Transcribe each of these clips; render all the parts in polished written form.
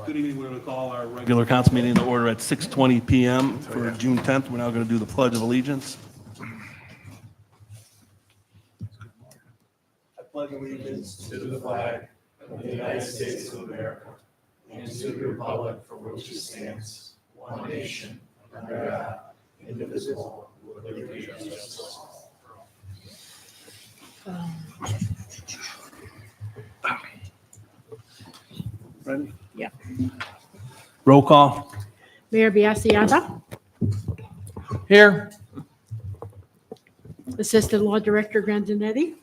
Good evening. We're going to call our regular council meeting to order at 6:20 PM for June 10th. We're now going to do the Pledge of Allegiance. I pledge allegiance to the flag of the United States of America and to the republic for which it stands, one nation, under God, indivisible, with liberty and justice. Ready? Yeah. Roll call. Mayor Biassiata, Here. Assistant Law Director Grandinetti,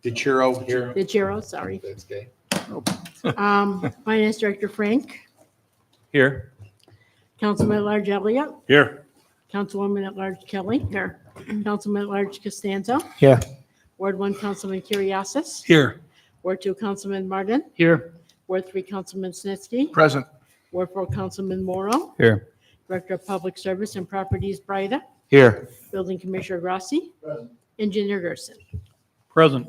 DeChiro here. DeGiro, sorry. That's okay. Finance Director Frank, Here. Councilman at Large Elliott, Here. Councilwoman at Large Kelly, here. Councilman at Large Costanzo, Here. Ward 1 Councilman Curriasis, Here. Ward 2 Councilman Martin, Here. Ward 3 Councilman Snitsky, Present. Ward 4 Councilman Morrow, Here. Director of Public Service and Properties Breida, Here. Building Commissioner Grassi, Engineer Gerson. Present.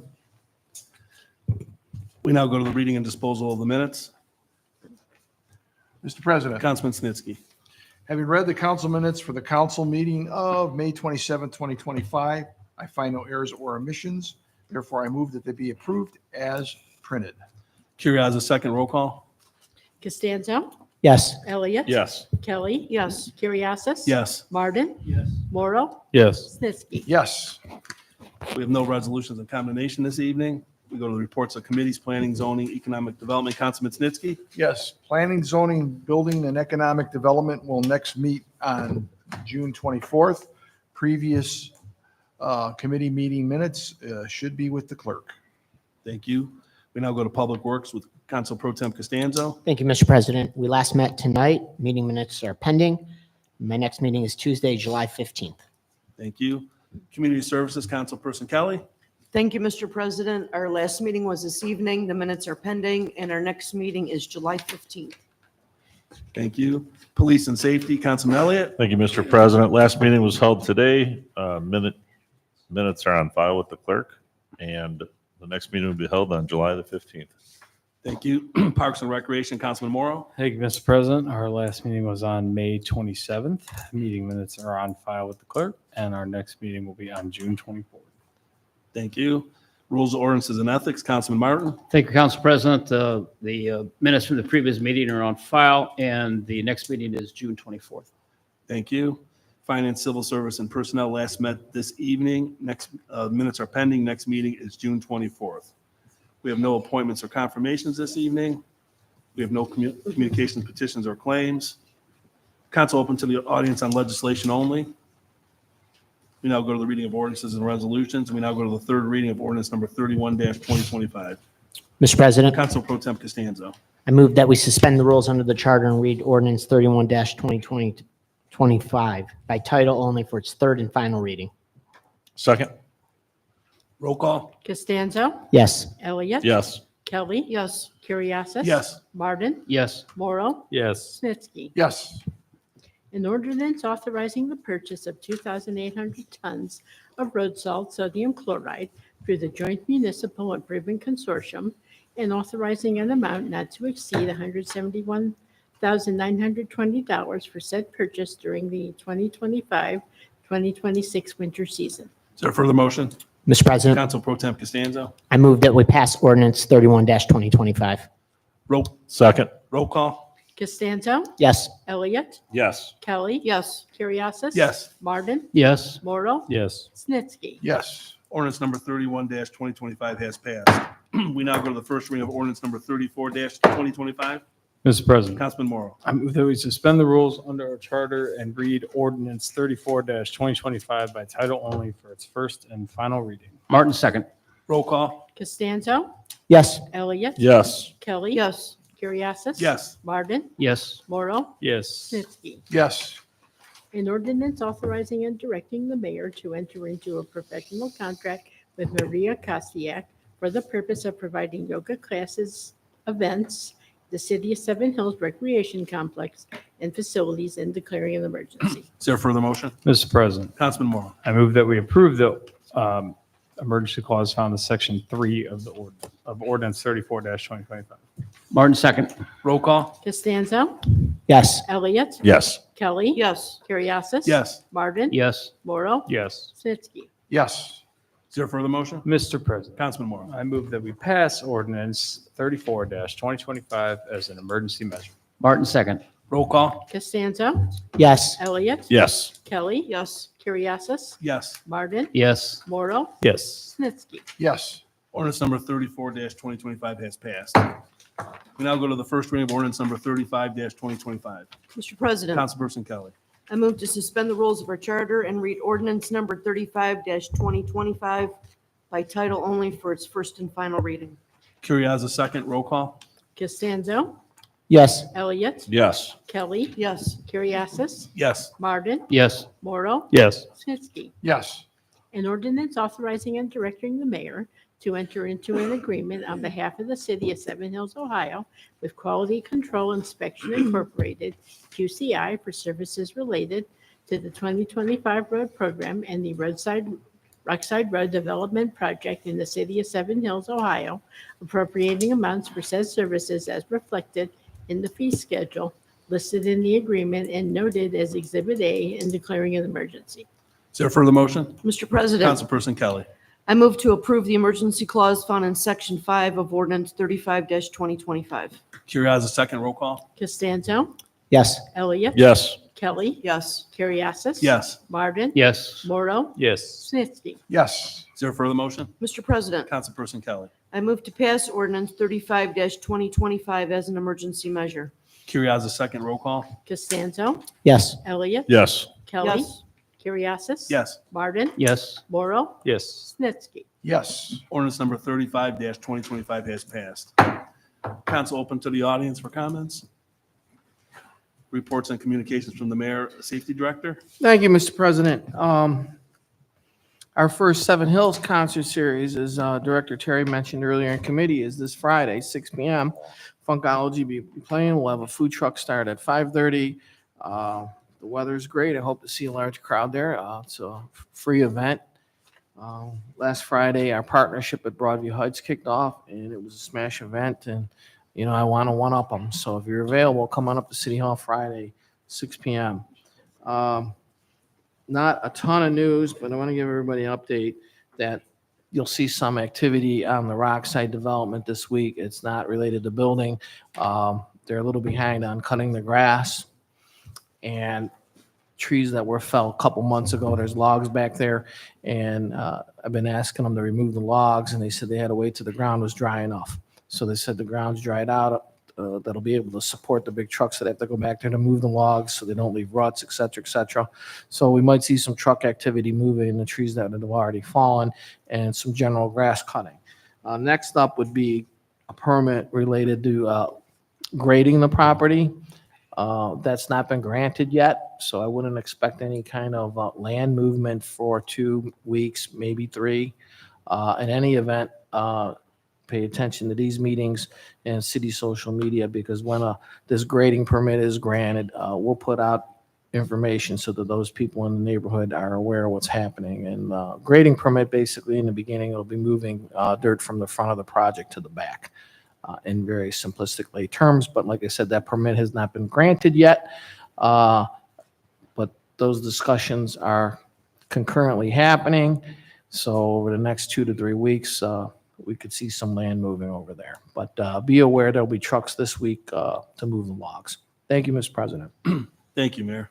We now go to the reading and disposal of the minutes. Mr. President, Councilman Snitsky. having read the council minutes for the council meeting of May 27, 2025, I find no errors or omissions. Therefore, I move that they be approved as printed. Curriass, second. Roll call. Costanzo, Yes. Elliott. Yes. Kelly. Yes. Curriasis. Yes. Martin. Yes. Morrow. Yes. Snitsky. Yes. We have no resolutions of condemnation this evening. We go to the reports of committees, planning, zoning, economic development. Councilman Snitsky. Yes. Planning, zoning, building, and economic development will next meet on June 24th. Previous committee meeting minutes should be with the clerk. Thank you. We now go to Public Works with Council Pro Tem Costanzo. Thank you, Mr. President. We last met tonight. Meeting minutes are pending. My next meeting is Tuesday, July 15th. Thank you. Community Services, Councilperson Kelly. Thank you, Mr. President. Our last meeting was this evening. The minutes are pending, and our next meeting is July 15th. Thank you. Police and Safety, Councilman Elliott. Thank you, Mr. President. Last meeting was held today. Minutes are on file with the clerk, and the next meeting will be held on July the 15th. Thank you. Parks and Recreation, Councilman Morrow. Thank you, Mr. President. Our last meeting was on May 27th. Meeting minutes are on file with the clerk, and our next meeting will be on June 24th. Thank you. Rules, Ordinances, and Ethics, Councilman Martin. Thank you, Council President. The minutes from the previous meeting are on file, and the next meeting is June 24th. Thank you. Finance, Civil Service, and Personnel last met this evening. Next minutes are pending. Next meeting is June 24th. We have no appointments or confirmations this evening. We have no communications, petitions, or claims. Council open to the audience on legislation only. We now go to the reading of ordinances and resolutions. We now go to the third reading of ordinance number 31-2025. Mr. President, Council Pro Tem Costanzo. I move that we suspend the rules under the charter and read ordinance 31-2025 by title only for its third and final reading. Second? Roll call. Costanzo, Yes. Elliott. Yes. Kelly. Yes. Curriasis. Yes. Martin. Yes. Morrow. Yes. Snitsky. Yes. An ordinance authorizing the purchase of 2,800 tons of road salt sodium chloride through the Joint Municipal Improvement Consortium and authorizing an amount not to exceed $171,920 for said purchase during the 2025-2026 winter season. Is there a further motion? Mr. President, Council Pro Tem Costanzo. I move that we pass ordinance 31-2025. Second? Roll call. Costanzo, Yes. Elliott, Yes. Kelly. Yes. Curriasis. Yes. Martin. Yes. Morrow. Yes. Snitsky. Yes. Ordinance number 31-2025 has passed. We now go to the first reading of ordinance number 34-2025. Mr. President, Councilman Morrow. I move that we suspend the rules under our charter and read ordinance 34-2025 by title only for its first and final reading. Martin, second. Roll call. Costanzo, Yes. Elliott. Yes. Kelly. Yes. Curriasis. Yes. Martin. Yes. Morrow. Yes. Snitsky. Yes. An ordinance authorizing and directing the mayor to enter into a professional contract with Maria Kostiak for the purpose of providing yoga classes, events, the City of Seven Hills Recreation Complex, and facilities, and declaring an emergency. Is there a further motion? Mr. President, Councilman Morrow. I move that we approve the emergency clause found in section 3 of the of ordinance 34-2025. Martin, second. Roll call? Costanzo. Yes. Elliott. Yes. Kelly. Yes. Curriasis. Yes. Martin. Yes. Morrow. Yes. Snitsky. Yes. Is there a further motion? Mr. President, Councilman Moore. I move that we pass ordinance 34-2025 as an emergency measure. Martin, second. Roll call? Costanzo. Yes. Elliott. Yes. Kelly. Yes. Curriasis. Yes. Martin. Yes. Morrow. Yes. Snitsky. Yes. Ordinance number 34-2025 has passed. We now go to the first reading of ordinance number 35-2025. Mr. President, Councilperson Kelly. I move to suspend the rules of our charter and read ordinance number 35-2025 by title only for its first and final reading. Curriass, second. Roll call? Costanzo. Yes. Elliott. Yes. Kelly. Yes. Curriasis. Yes. Martin. Yes. Morrow. Yes. Snitsky. Yes. An ordinance authorizing and directing the mayor to enter into an agreement on behalf of the city of Seven Hills, Ohio, with Quality Control Inspection Incorporated, QCI, for services related to the 2025 road program and the Rockside Road Development Project in the city of Seven Hills, Ohio, appropriating amounts for said services as reflected in the fee schedule listed in the agreement and noted as Exhibit A, and declaring an emergency. Is there a further motion? Mr. President, Councilperson Kelly. I move to approve the emergency clause found in section 5 of ordinance 35-2025. Curriass, second. Roll call? Costanzo. Yes. Elliott. Yes. Kelly. Yes. Curriasis. Yes. Martin. Yes. Morrow. Yes. Snitsky. Yes. Is there a further motion? Mr. President, Councilperson Kelly. I move to pass ordinance 35-2025 as an emergency measure. Curriass, second. Roll call? Costanzo. Yes. Elliott. Yes. Kelly. Yes. Curriasis. Yes. Martin. Yes. Morrow. Yes. Snitsky. Yes. Ordinance number 35-2025 has passed. Council open to the audience for comments. Reports and communications from the mayor, safety director. Thank you, Mr. President. Our first Seven Hills concert series, as Director Terry mentioned earlier in committee, is this Friday, 6 p.m. Funkology be playing. We'll have a food truck start at 5:30. The weather's great. I hope to see a large crowd there. It's a free event. Last Friday, our partnership at Broadview Heights kicked off, and it was a smash event. And, you know, I want to one-up them. So if you're available, come on up to City Hall Friday, 6 p.m. Not a ton of news, but I want to give everybody an update that you'll see some activity on the Rockside development this week. It's not related to building. They're a little behind on cutting the grass and trees that were felled a couple months ago. There's logs back there, and I've been asking them to remove the logs, and they said they had to wait till the ground was dry enough. So they said the ground's dried out. That'll be able to support the big trucks that have to go back there to move the logs so they don't leave ruts, et cetera, et cetera. So we might see some truck activity moving the trees that have already fallen and some general grass cutting. Next up would be a permit related to grading the property. That's not been granted yet, so I wouldn't expect any kind of land movement for 2 weeks, maybe 3. In any event, pay attention to these meetings and city social media, because when this grading permit is granted, we'll put out information so that those people in the neighborhood are aware of what's happening. And grading permit, basically in the beginning, it'll be moving dirt from the front of the project to the back in very simplistic lay terms. But like I said, that permit has not been granted yet. But those discussions are concurrently happening. So over the next 2 to 3 weeks, we could see some land moving over there. But be aware there'll be trucks this week to move the logs. Thank you, Mr. President. Thank you, Mayor.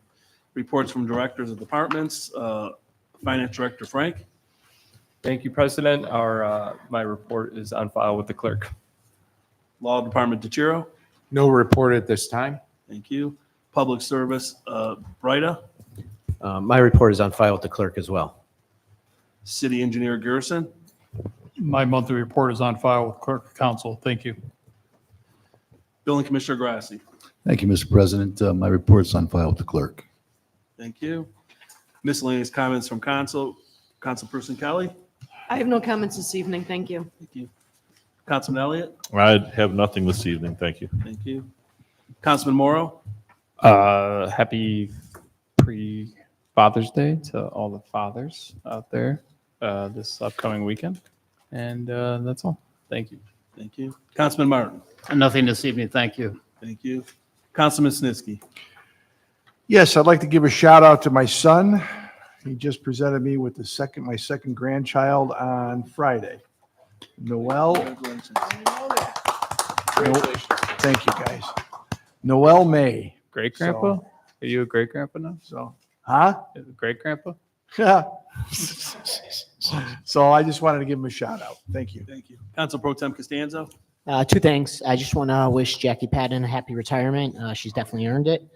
Reports from directors of departments. Finance Director Frank. Thank you, President. My report is on file with the clerk. Law Department DeChiro. No report at this time. Thank you. Public Service Brighta. My report is on file with the clerk as well. City Engineer Garrison. My monthly report is on file with Clerk of Council. Thank you. Building Commissioner Grassi. Thank you, Mr. President. My report's on file with the clerk. Thank you. Miscellaneous comments from council. Councilperson Kelly. I have no comments this evening. Thank you. Thank you. Councilman Elliott. I have nothing this evening. Thank you. Thank you. Councilman Morrow. Happy pre-Father's Day to all the fathers out there this upcoming weekend. And that's all. Thank you. Thank you. Councilman Martin. Nothing this evening, thank you. Thank you. Councilman Snitsky. Yes, I'd like to give a shout out to my son. He just presented me with my second grandchild on Friday. Noel. Thank you, guys. Noel May. Great grandpa? Are you a great grandpa now? So, huh? Great grandpa? So I just wanted to give him a shout out. Thank you. Thank you. Council Pro Tem Costanzo. Two things. I just want to wish Jackie Patton a happy retirement. She's definitely earned it.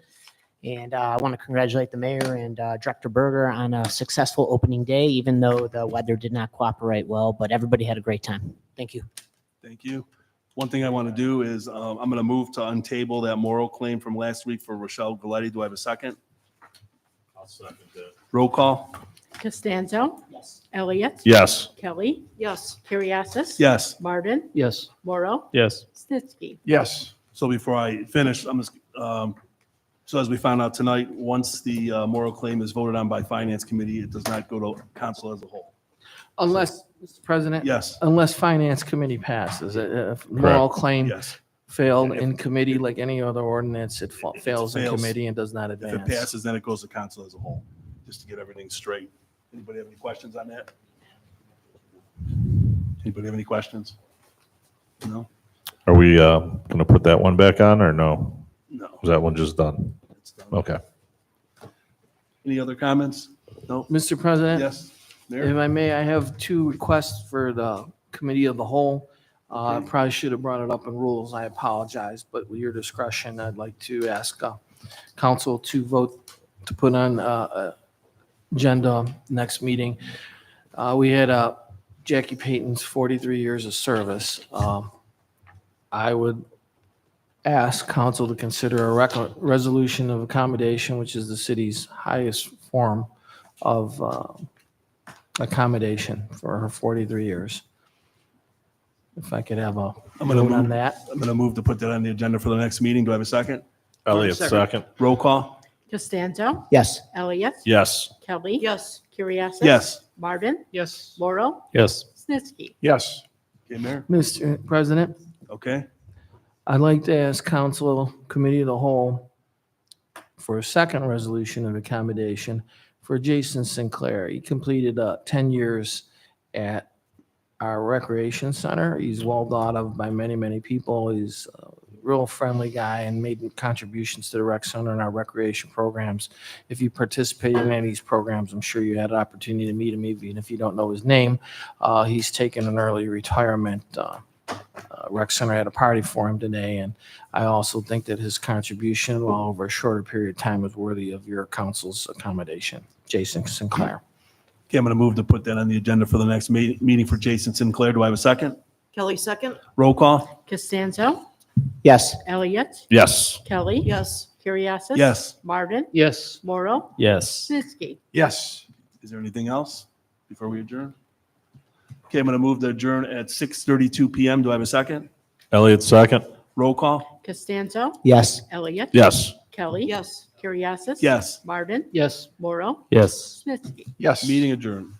And I want to congratulate the mayor and Director Berger on a successful opening day, even though the weather did not cooperate well, but everybody had a great time. Thank you. Thank you. One thing I want to do is I'm going to move to untable that moral claim from last week for Rochelle Galletti. Do I have a second? I'll second that. Roll call. Costanzo. Yes. Elliott. Yes. Kelly. Yes. Curriasis. Yes. Martin. Yes. Morrow. Yes. Snitsky. Yes. So before I finish, I'm just, so as we found out tonight, once the moral claim is voted on by Finance Committee, it does not go to council as a whole. Unless, Mr. President, Yes. unless Finance Committee passes. If moral claim Yes. failed in committee like any other ordinance, it fails in fails. committee and does not If it advance. passes, then it goes to council as a whole, just to get everything straight. Anybody have any questions on that? Anybody have any questions? No? Are we going to put that one back on or no? No. Was that one just done? It's done. Okay. Any other comments? No? Mr. President? Yes? If Mayor? I may, I have two requests for the committee of the whole. I probably should have brought it up in rules. I apologize, but with your discretion, I'd like to ask council to vote to put on agenda next meeting. We had Jackie Payton's 43 years of service. I would ask council to consider a resolution of accommodation, which is the city's highest form of accommodation for her 43 years. If I could have a I'm going to vote on move, that. I'm going to move to put that on the agenda for the next meeting. Do I have a second? Elliot, second. Roll call. Costanzo. Yes. Elliott. Yes. Kelly. Yes. Curriasis. Yes. Martin. Yes. Morrow. Yes. Snitsky. Yes. Okay, Mayor? Mr. President, Okay. I'd like to ask council committee of the whole for a second resolution of accommodation for Jason Sinclair. He completed 10 years at our recreation center. He's well thought of by many, many people. He's a real friendly guy and made contributions to the rec center and our recreation programs. If you participate in any of these programs, I'm sure you had an opportunity to meet him, even if you don't know his name. He's taken an early retirement. Rec Center had a party for him today, and I also think that his contribution, while over a shorter period of time, is worthy of your council's accommodation. Jason Sinclair. Okay, I'm going to move to put that on the agenda for the next meeting for Jason Sinclair. Do I have a second? Kelly second. Roll call. Costanzo. Yes. Elliott. Yes. Kelly. Yes. Curriasis. Yes. Martin. Yes. Morrow. Yes. Snitsky. Yes. Is there anything else before we adjourn? Okay, I'm going to move to adjourn at 6:32 PM. Do I have a second? Elliot, second. Roll call. Costanzo. Yes. Elliott. Yes. Kelly. Yes. Curriasis. Yes. Martin. Yes. Morrow. Yes. Snitsky. Yes. Meeting adjourned.